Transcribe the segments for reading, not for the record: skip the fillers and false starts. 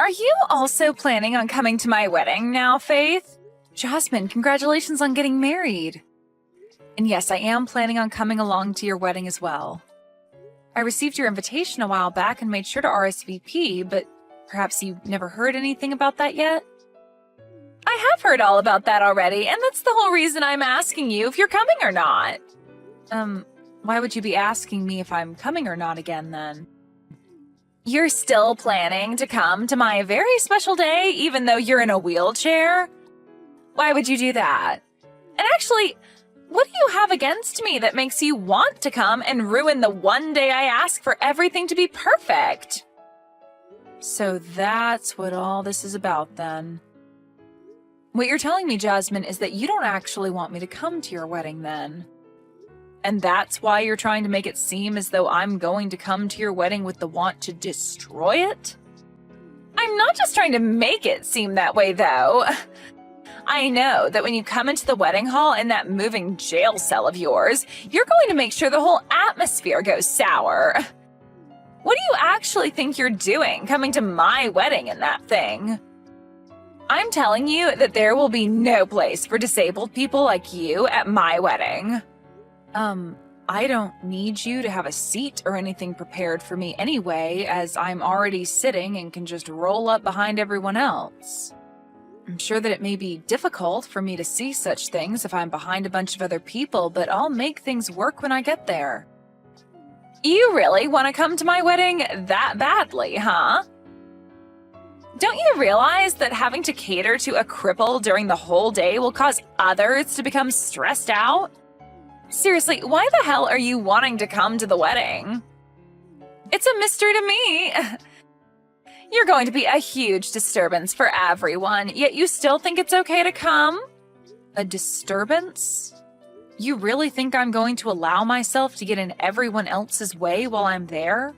Are you also planning on coming to my wedding now, Faith? Jasmine, congratulations on getting married. And yes, I am planning on coming along to your wedding as well. I received your invitation a while back and made sure to RSVP, but perhaps you never heard anything about that yet? I have heard all about that already, and that's the whole reason I'm asking you if you're coming or not. Why would you be asking me if I'm coming or not again then? You're still planning to come to my very special day even though you're in a wheelchair? Why would you do that? And actually, what do you have against me that makes you want to come and ruin the one day I ask for everything to be perfect? So that's what all this is about then. What you're telling me, Jasmine, is that you don't actually want me to come to your wedding then. And that's why you're trying to make it seem as though I'm going to come to your wedding with the want to destroy it? I'm not just trying to make it seem that way, though. I know that when you come into the wedding hall in that moving jail cell of yours, you're going to make sure the whole atmosphere goes sour. What do you actually think you're doing coming to my wedding in that thing? I'm telling you that there will be no place for disabled people like you at my wedding. I don't need you to have a seat or anything prepared for me anyway, as I'm already sitting and can just roll up behind everyone else. I'm sure that it may be difficult for me to see such things if I'm behind a bunch of other people, but I'll make things work when I get there. You really want to come to my wedding that badly, huh? Don't you realize that having to cater to a cripple during the whole day will cause others to become stressed out? Seriously, why the hell are you wanting to come to the wedding? It's a mystery to me. You're going to be a huge disturbance for everyone, yet you still think it's okay to come? A disturbance? You really think I'm going to allow myself to get in everyone else's way while I'm there?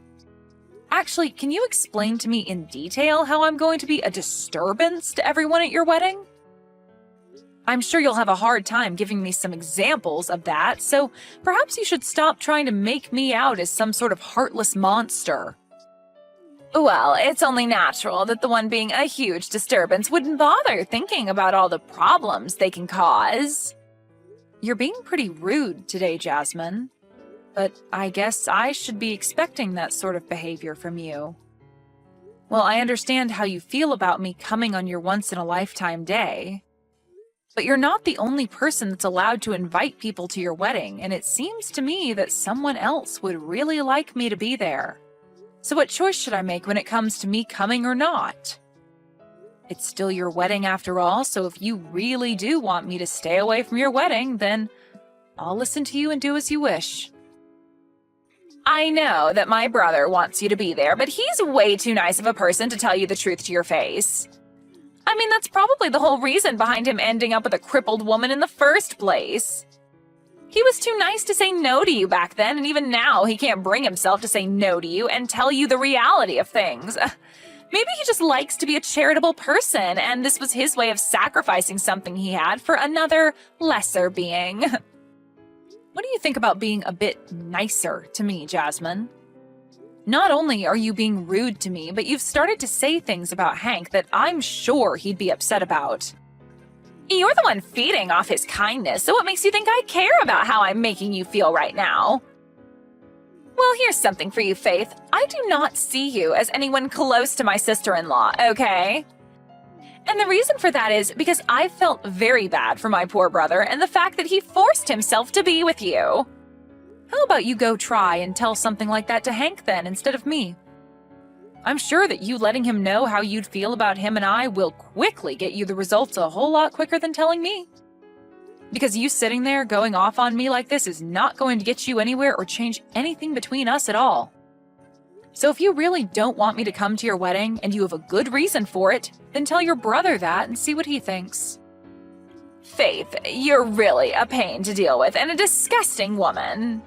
Actually, can you explain to me in detail how I'm going to be a disturbance to everyone at your wedding? I'm sure you'll have a hard time giving me some examples of that, so perhaps you should stop trying to make me out as some sort of heartless monster. Well, it's only natural that the one being a huge disturbance wouldn't bother thinking about all the problems they can cause. You're being pretty rude today, Jasmine, but I guess I should be expecting that sort of behavior from you. Well, I understand how you feel about me coming on your once-in-a-lifetime day. But you're not the only person that's allowed to invite people to your wedding, and it seems to me that someone else would really like me to be there. So what choice should I make when it comes to me coming or not? It's still your wedding after all, so if you really do want me to stay away from your wedding, then I'll listen to you and do as you wish. I know that my brother wants you to be there, but he's way too nice of a person to tell you the truth to your face. I mean, that's probably the whole reason behind him ending up with a crippled woman in the first place. He was too nice to say no to you back then, and even now he can't bring himself to say no to you and tell you the reality of things. Maybe he just likes to be a charitable person, and this was his way of sacrificing something he had for another lesser being. What do you think about being a bit nicer to me, Jasmine? Not only are you being rude to me, but you've started to say things about Hank that I'm sure he'd be upset about. You're the one feeding off his kindness, so what makes you think I care about how I'm making you feel right now? Well, here's something for you, Faith. I do not see you as anyone close to my sister-in-law, okay? And the reason for that is because I felt very bad for my poor brother and the fact that he forced himself to be with you. How about you go try and tell something like that to Hank then, instead of me? I'm sure that you letting him know how you'd feel about him and I will quickly get you the results a whole lot quicker than telling me. Because you sitting there going off on me like this is not going to get you anywhere or change anything between us at all. So if you really don't want me to come to your wedding and you have a good reason for it, then tell your brother that and see what he thinks. Faith, you're really a pain to deal with and a disgusting woman.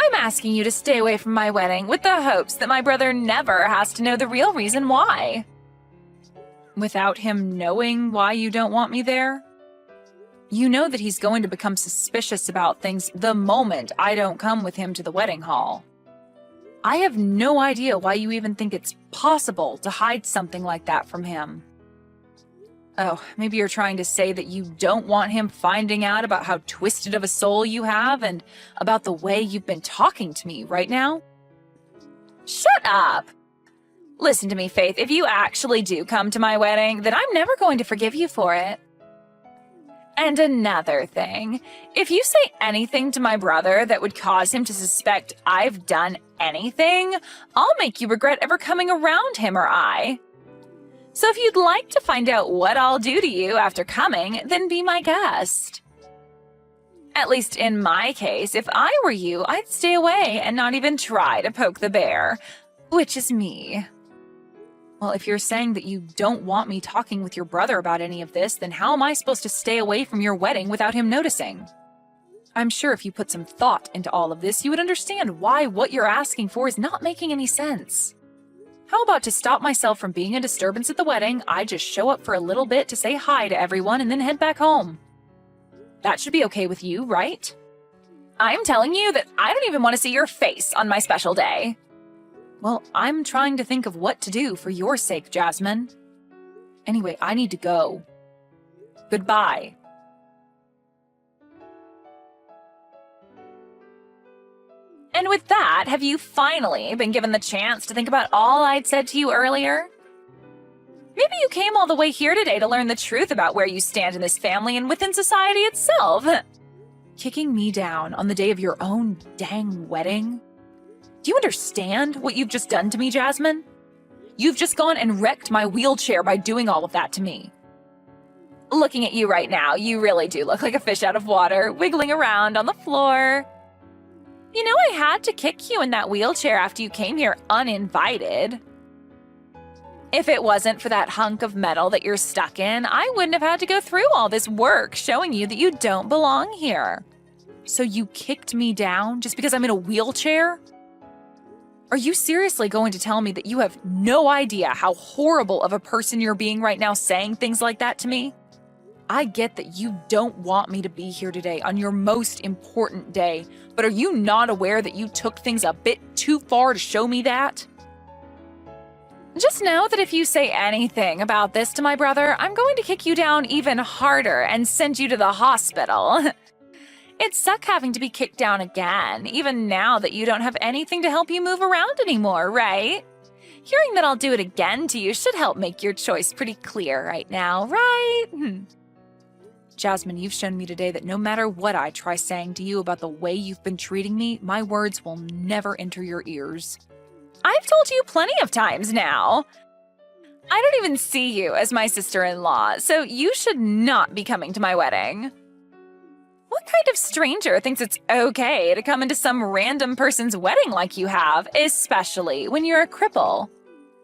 I'm asking you to stay away from my wedding with the hopes that my brother never has to know the real reason why. Without him knowing why you don't want me there? You know that he's going to become suspicious about things the moment I don't come with him to the wedding hall. I have no idea why you even think it's possible to hide something like that from him. Oh, maybe you're trying to say that you don't want him finding out about how twisted of a soul you have and about the way you've been talking to me right now? Shut up! Listen to me, Faith, if you actually do come to my wedding, then I'm never going to forgive you for it. And another thing, if you say anything to my brother that would cause him to suspect I've done anything, I'll make you regret ever coming around him or I. So if you'd like to find out what I'll do to you after coming, then be my guest. At least in my case, if I were you, I'd stay away and not even try to poke the bear, which is me. Well, if you're saying that you don't want me talking with your brother about any of this, then how am I supposed to stay away from your wedding without him noticing? I'm sure if you put some thought into all of this, you would understand why what you're asking for is not making any sense. How about to stop myself from being a disturbance at the wedding, I just show up for a little bit to say hi to everyone and then head back home? That should be okay with you, right? I'm telling you that I don't even want to see your face on my special day. Well, I'm trying to think of what to do for your sake, Jasmine. Anyway, I need to go. Goodbye. And with that, have you finally been given the chance to think about all I'd said to you earlier? Maybe you came all the way here today to learn the truth about where you stand in this family and within society itself. Kicking me down on the day of your own dang wedding? Do you understand what you've just done to me, Jasmine? You've just gone and wrecked my wheelchair by doing all of that to me. Looking at you right now, you really do look like a fish out of water, wiggling around on the floor. You know, I had to kick you in that wheelchair after you came here uninvited. If it wasn't for that hunk of metal that you're stuck in, I wouldn't have had to go through all this work showing you that you don't belong here. So you kicked me down just because I'm in a wheelchair? Are you seriously going to tell me that you have no idea how horrible of a person you're being right now saying things like that to me? I get that you don't want me to be here today on your most important day, but are you not aware that you took things a bit too far to show me that? Just know that if you say anything about this to my brother, I'm going to kick you down even harder and send you to the hospital. It'd suck having to be kicked down again, even now that you don't have anything to help you move around anymore, right? Hearing that I'll do it again to you should help make your choice pretty clear right now, right? Jasmine, you've shown me today that no matter what I try saying to you about the way you've been treating me, my words will never enter your ears. I've told you plenty of times now. I don't even see you as my sister-in-law, so you should not be coming to my wedding. What kind of stranger thinks it's okay to come into some random person's wedding like you have, especially when you're a cripple?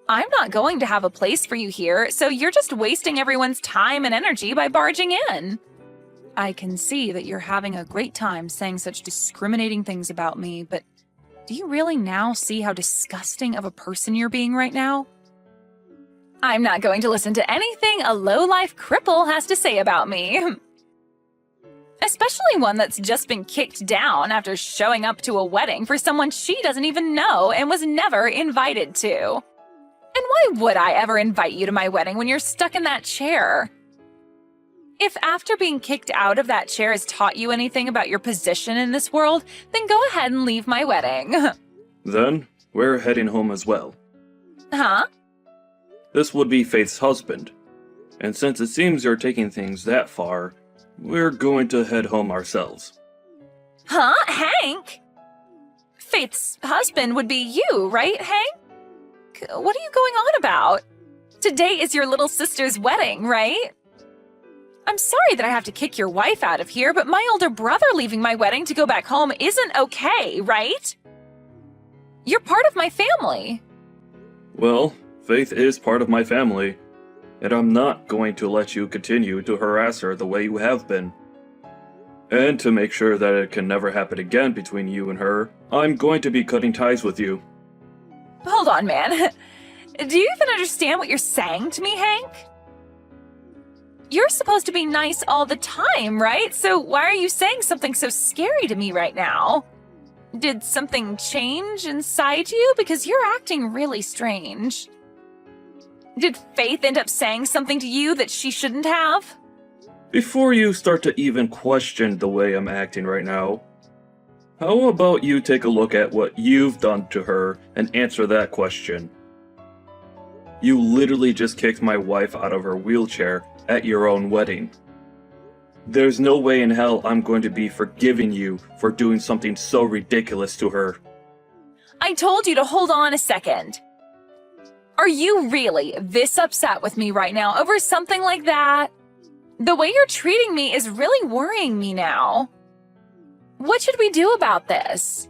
I'm not going to have a place for you here, so you're just wasting everyone's time and energy by barging in. I can see that you're having a great time saying such discriminating things about me, but do you really now see how disgusting of a person you're being right now? I'm not going to listen to anything a low-life cripple has to say about me. Especially one that's just been kicked down after showing up to a wedding for someone she doesn't even know and was never invited to. And why would I ever invite you to my wedding when you're stuck in that chair? If after being kicked out of that chair has taught you anything about your position in this world, then go ahead and leave my wedding. Then, we're heading home as well. Huh? This would be Faith's husband. And since it seems you're taking things that far, we're going to head home ourselves. Huh? Hank? Faith's husband would be you, right, Hank? What are you going on about? Today is your little sister's wedding, right? I'm sorry that I have to kick your wife out of here, but my older brother leaving my wedding to go back home isn't okay, right? You're part of my family. Well, Faith is part of my family, and I'm not going to let you continue to harass her the way you have been. And to make sure that it can never happen again between you and her, I'm going to be cutting ties with you. Hold on, man. Do you even understand what you're saying to me, Hank? You're supposed to be nice all the time, right? So why are you saying something so scary to me right now? Did something change inside you? Because you're acting really strange. Did Faith end up saying something to you that she shouldn't have? Before you start to even question the way I'm acting right now, how about you take a look at what you've done to her and answer that question? You literally just kicked my wife out of her wheelchair at your own wedding. There's no way in hell I'm going to be forgiving you for doing something so ridiculous to her. I told you to hold on a second. Are you really this upset with me right now over something like that? The way you're treating me is really worrying me now. What should we do about this?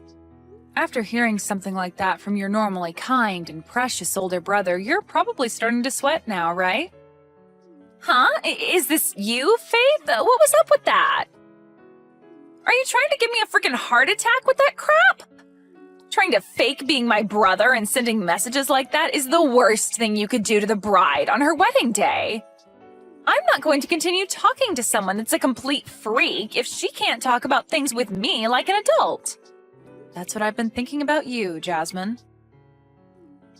After hearing something like that from your normally kind and precious older brother, you're probably starting to sweat now, right? Huh? Is this you, Faith? What was up with that? Are you trying to give me a freaking heart attack with that crap? Trying to fake being my brother and sending messages like that is the worst thing you could do to the bride on her wedding day. I'm not going to continue talking to someone that's a complete freak if she can't talk about things with me like an adult. That's what I've been thinking about you, Jasmine.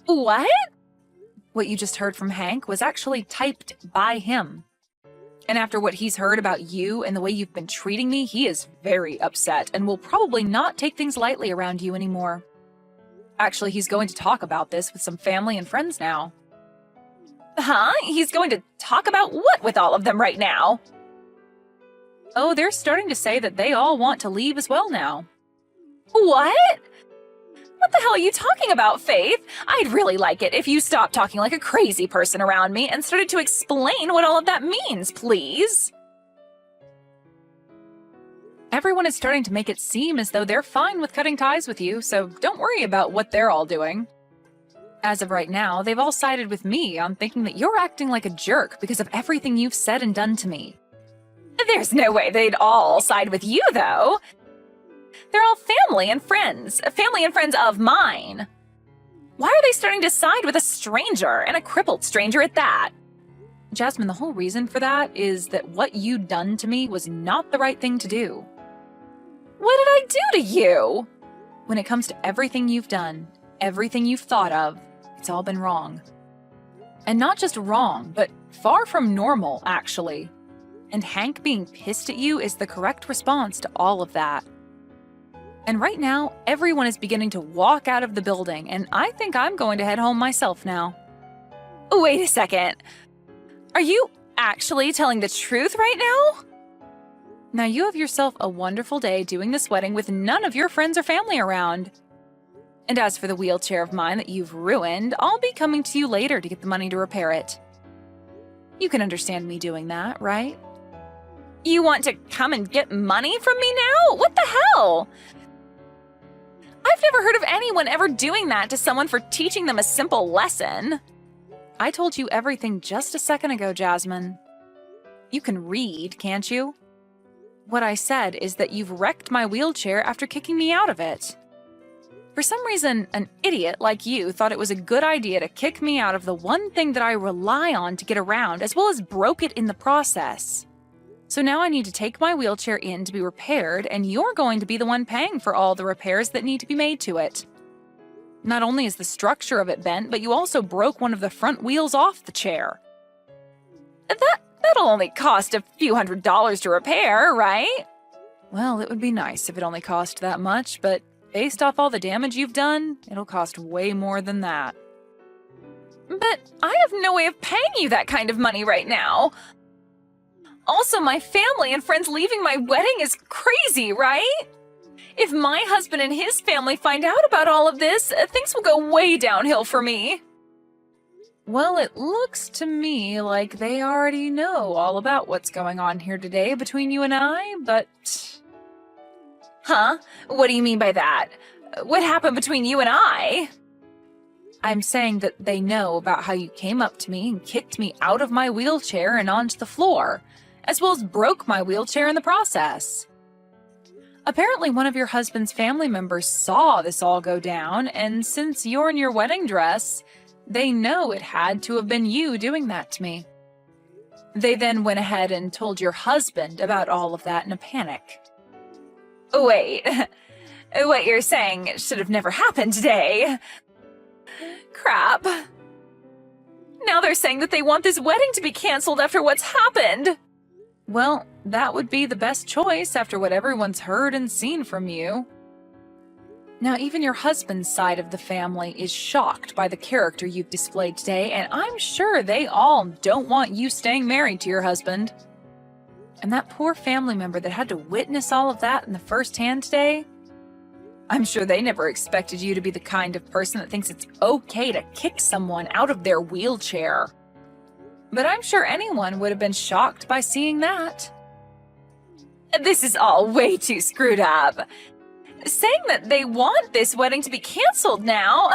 What? What you just heard from Hank was actually typed by him. And after what he's heard about you and the way you've been treating me, he is very upset and will probably not take things lightly around you anymore. Actually, he's going to talk about this with some family and friends now. Huh? He's going to talk about what with all of them right now? Oh, they're starting to say that they all want to leave as well now. What? What the hell are you talking about, Faith? I'd really like it if you stopped talking like a crazy person around me and started to explain what all of that means, please. Everyone is starting to make it seem as though they're fine with cutting ties with you, so don't worry about what they're all doing. As of right now, they've all sided with me on thinking that you're acting like a jerk because of everything you've said and done to me. There's no way they'd all side with you, though. They're all family and friends of mine. Why are they starting to side with a stranger, and a crippled stranger at that? Jasmine, the whole reason for that is that what you'd done to me was not the right thing to do. What did I do to you? When it comes to everything you've done, everything you've thought of, it's all been wrong. And not just wrong, but far from normal, actually. And Hank being pissed at you is the correct response to all of that. And right now, everyone is beginning to walk out of the building, and I think I'm going to head home myself now. Wait a second. Are you actually telling the truth right now? Now you have yourself a wonderful day doing this wedding with none of your friends or family around. And as for the wheelchair of mine that you've ruined, I'll be coming to you later to get the money to repair it. You can understand me doing that, right? You want to come and get money from me now? What the hell? I've never heard of anyone ever doing that to someone for teaching them a simple lesson. I told you everything just a second ago, Jasmine. You can read, can't you? What I said is that you've wrecked my wheelchair after kicking me out of it. For some reason, an idiot like you thought it was a good idea to kick me out of the one thing that I rely on to get around, as well as broke it in the process. So now I need to take my wheelchair in to be repaired, and you're going to be the one paying for all the repairs that need to be made to it. Not only is the structure of it bent, but you also broke one of the front wheels off the chair. That'll only cost a few $100s to repair, right? Well, it would be nice if it only cost that much, but based off all the damage you've done, it'll cost way more than that. But I have no way of paying you that kind of money right now. Also, my family and friends leaving my wedding is crazy, right? If my husband and his family find out about all of this, things will go way downhill for me. Well, it looks to me like they already know all about what's going on here today between you and I, but... Huh? What do you mean by that? What happened between you and I? I'm saying that they know about how you came up to me and kicked me out of my wheelchair and onto the floor, as well as broke my wheelchair in the process. Apparently one of your husband's family members saw this all go down, and since you're in your wedding dress, they know it had to have been you doing that to me. They then went ahead and told your husband about all of that in a panic. Wait, What you're saying should have never happened today. Crap. Now they're saying that they want this wedding to be canceled after what's happened. Well, that would be the best choice after what everyone's heard and seen from you. Now, even your husband's side of the family is shocked by the character you've displayed today, and I'm sure they all don't want you staying married to your husband. And that poor family member that had to witness all of that in the first hand today, I'm sure they never expected you to be the kind of person that thinks it's okay to kick someone out of their wheelchair. But I'm sure anyone would have been shocked by seeing that. This is all way too screwed up. Saying that they want this wedding to be canceled now.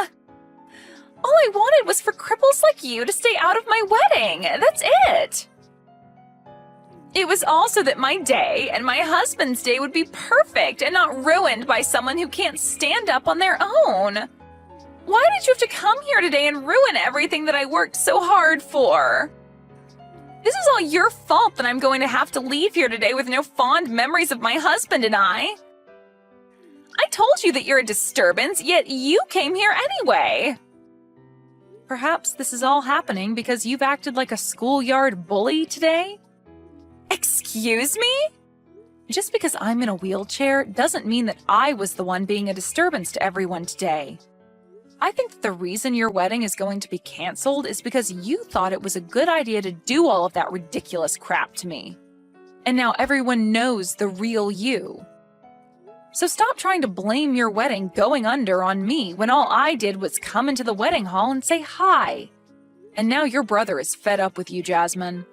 All I wanted was for cripples like you to stay out of my wedding. That's it. It was also that my day and my husband's day would be perfect and not ruined by someone who can't stand up on their own. Why did you have to come here today and ruin everything that I worked so hard for? This is all your fault that I'm going to have to leave here today with no fond memories of my husband and I told you that you're a disturbance, yet you came here anyway. Perhaps this is all happening because you've acted like a schoolyard bully today? Excuse me? Just because I'm in a wheelchair doesn't mean that I was the one being a disturbance to everyone today. I think that the reason your wedding is going to be canceled is because you thought it was a good idea to do all of that ridiculous crap to me. And now everyone knows the real you. So stop trying to blame your wedding going under on me when all I did was come into the wedding hall and say hi. And now your brother is fed up with you, Jasmine.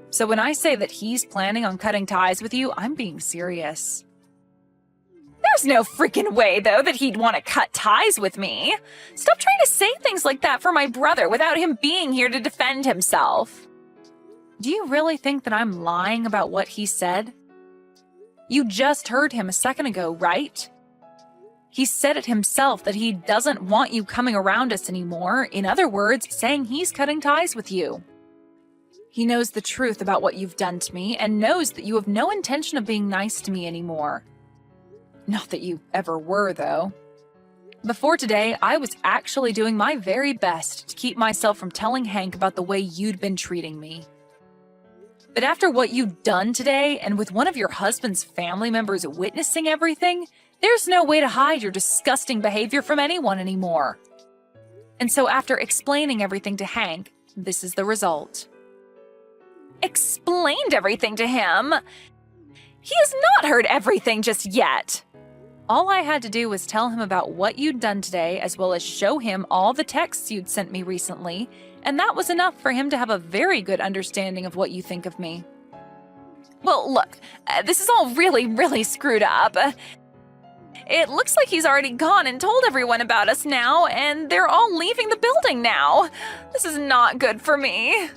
So when I say that he's planning on cutting ties with you, I'm being serious. There's no freaking way, though, that he'd want to cut ties with me. Stop trying to say things like that for my brother without him being here to defend himself. Do you really think that I'm lying about what he said? You just heard him a second ago, right? He said it himself that he doesn't want you coming around us anymore. In other words, saying he's cutting ties with you. He knows the truth about what you've done to me and knows that you have no intention of being nice to me anymore. Not that you ever were, though. Before today, I was actually doing my very best to keep myself from telling Hank about the way you'd been treating me. But after what you've done today, and with one of your husband's family members witnessing everything, there's no way to hide your disgusting behavior from anyone anymore. And so after explaining everything to Hank, this is the result. Explained everything to him? He has not heard everything just yet. All I had to do was tell him about what you'd done today, as well as show him all the texts you'd sent me recently, and that was enough for him to have a very good understanding of what you think of me. Well, look, this is all really screwed up. It looks like he's already gone and told everyone about us now, and they're all leaving the building now. This is not good for me.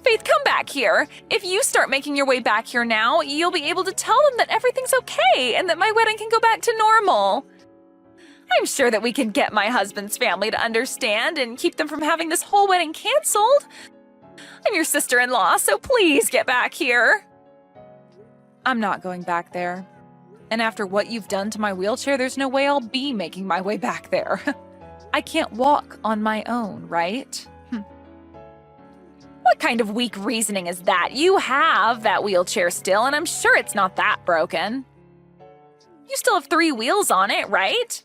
Faith, come back here. If you start making your way back here now, you'll be able to tell them that everything's okay and that my wedding can go back to normal. I'm sure that we can get my husband's family to understand and keep them from having this whole wedding canceled. I'm your sister-in-law, so please get back here. I'm not going back there. And after what you've done to my wheelchair, there's no way I'll be making my way back there. I can't walk on my own, right? What kind of weak reasoning is that? You have that wheelchair still, and I'm sure it's not that broken. You still have 3 wheels on it, right?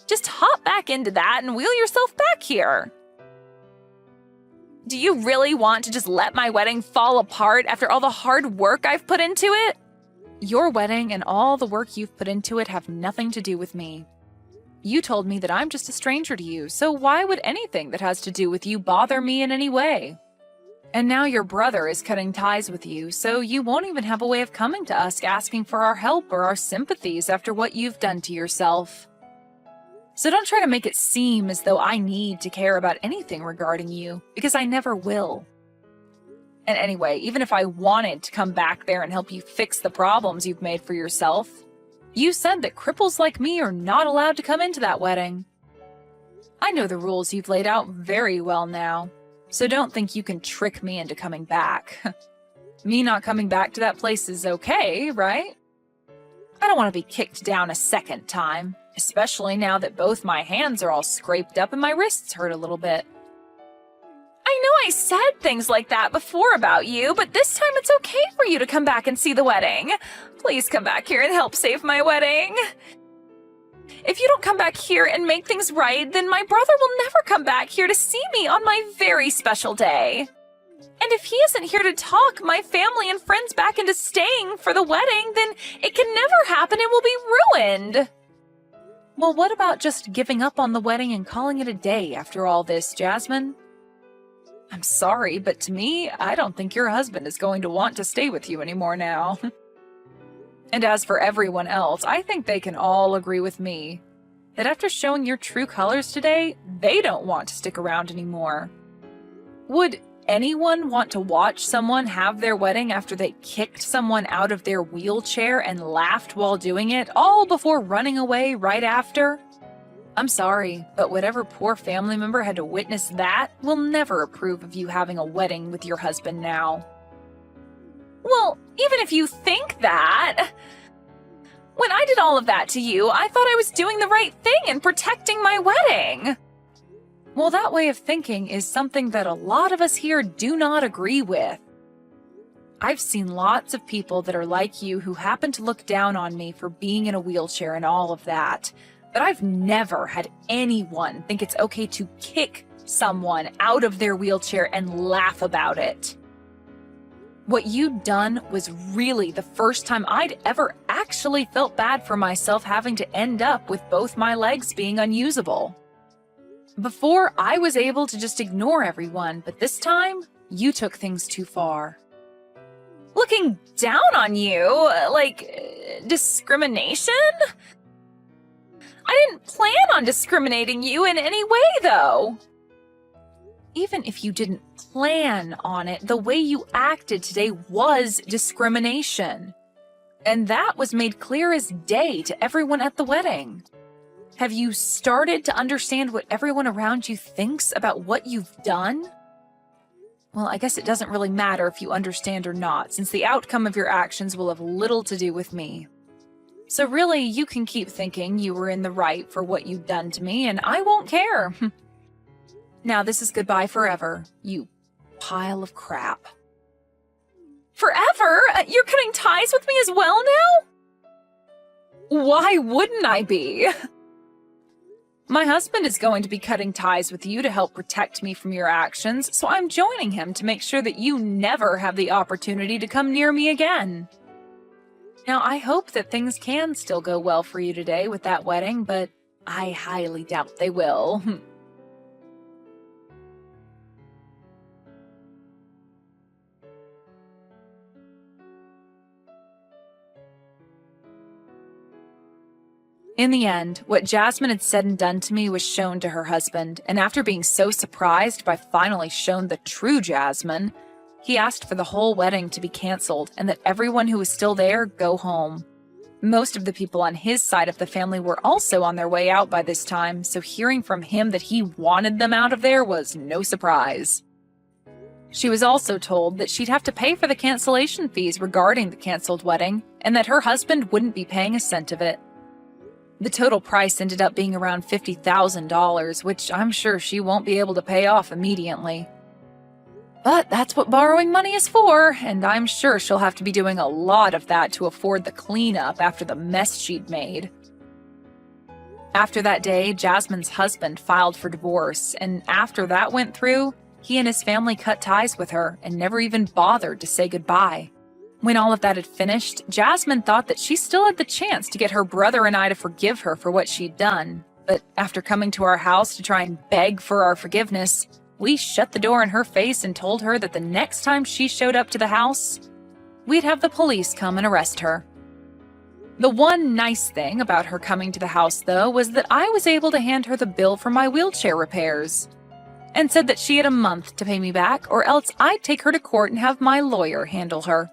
Just hop back into that and wheel yourself back here. Do you really want to just let my wedding fall apart after all the hard work I've put into it? Your wedding and all the work you've put into it have nothing to do with me. You told me that I'm just a stranger to you, so why would anything that has to do with you bother me in any way? And now your brother is cutting ties with you, so you won't even have a way of coming to us asking for our help or our sympathies after what you've done to yourself. So don't try to make it seem as though I need to care about anything regarding you, because I never will. And anyway, even if I wanted to come back there and help you fix the problems you've made for yourself, you said that cripples like me are not allowed to come into that wedding. I know the rules you've laid out very well now, so don't think you can trick me into coming back. Me not coming back to that place is okay, right? I don't want to be kicked down a second time, especially now that both my hands are all scraped up and my wrists hurt a little bit. I know I said things like that before about you, but this time it's okay for you to come back and see the wedding. Please come back here and help save my wedding. If you don't come back here and make things right, then my brother will never come back here to see me on my very special day. And if he isn't here to talk my family and friends back into staying for the wedding, then it can never happen and will be ruined. Well, what about just giving up on the wedding and calling it a day after all this, Jasmine? I'm sorry, but to me, I don't think your husband is going to want to stay with you anymore now. And as for everyone else, I think they can all agree with me that after showing your true colors today, they don't want to stick around anymore. Would anyone want to watch someone have their wedding after they kicked someone out of their wheelchair and laughed while doing it, all before running away right after? I'm sorry, but whatever poor family member had to witness that will never approve of you having a wedding with your husband now. Well, even if you think that, when I did all of that to you, I thought I was doing the right thing and protecting my wedding. Well, that way of thinking is something that a lot of us here do not agree with. I've seen lots of people that are like you who happen to look down on me for being in a wheelchair and all of that, but I've never had anyone think it's okay to kick someone out of their wheelchair and laugh about it. What you'd done was really the first time I'd ever actually felt bad for myself having to end up with both my legs being unusable. Before, I was able to just ignore everyone, but this time, you took things too far. Looking down on you? Discrimination? I didn't plan on discriminating you in any way, though. Even if you didn't plan on it, the way you acted today was discrimination. And that was made clear as day to everyone at the wedding. Have you started to understand what everyone around you thinks about what you've done? Well, I guess it doesn't really matter if you understand or not, since the outcome of your actions will have little to do with me. So really, you can keep thinking you were in the right for what you've done to me, and I won't care. Now this is goodbye forever, you pile of crap. Forever? You're cutting ties with me as well now? Why wouldn't I be? My husband is going to be cutting ties with you to help protect me from your actions, so I'm joining him to make sure that you never have the opportunity to come near me again. Now, I hope that things can still go well for you today with that wedding, but I highly doubt they will. In the end, what Jasmine had said and done to me was shown to her husband, and after being so surprised by finally shown the true Jasmine, he asked for the whole wedding to be canceled and that everyone who was still there go home. Most of the people on his side of the family were also on their way out by this time, so hearing from him that he wanted them out of there was no surprise. She was also told that she'd have to pay for the cancellation fees regarding the canceled wedding, and that her husband wouldn't be paying a cent of it. The total price ended up being around $50,000, which I'm sure she won't be able to pay off immediately. But that's what borrowing money is for, and I'm sure she'll have to be doing a lot of that to afford the cleanup after the mess she'd made. After that day, Jasmine's husband filed for divorce, and after that went through, he and his family cut ties with her and never even bothered to say goodbye. When all of that had finished, Jasmine thought that she still had the chance to get her brother and I to forgive her for what she'd done. But after coming to our house to try and beg for our forgiveness, we shut the door in her face and told her that the next time she showed up to the house, we'd have the police come and arrest her. The one nice thing about her coming to the house, though, was that I was able to hand her the bill for my wheelchair repairs, and said that she had a month to pay me back, or else I'd take her to court and have my lawyer handle her.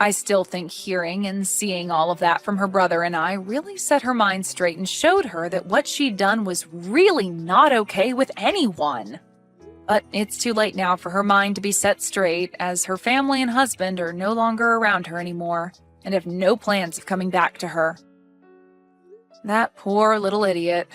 I still think hearing and seeing all of that from her brother and I really set her mind straight and showed her that what she'd done was really not okay with anyone. But it's too late now for her mind to be set straight, as her family and husband are no longer around her anymore, and have no plans of coming back to her. That poor little idiot.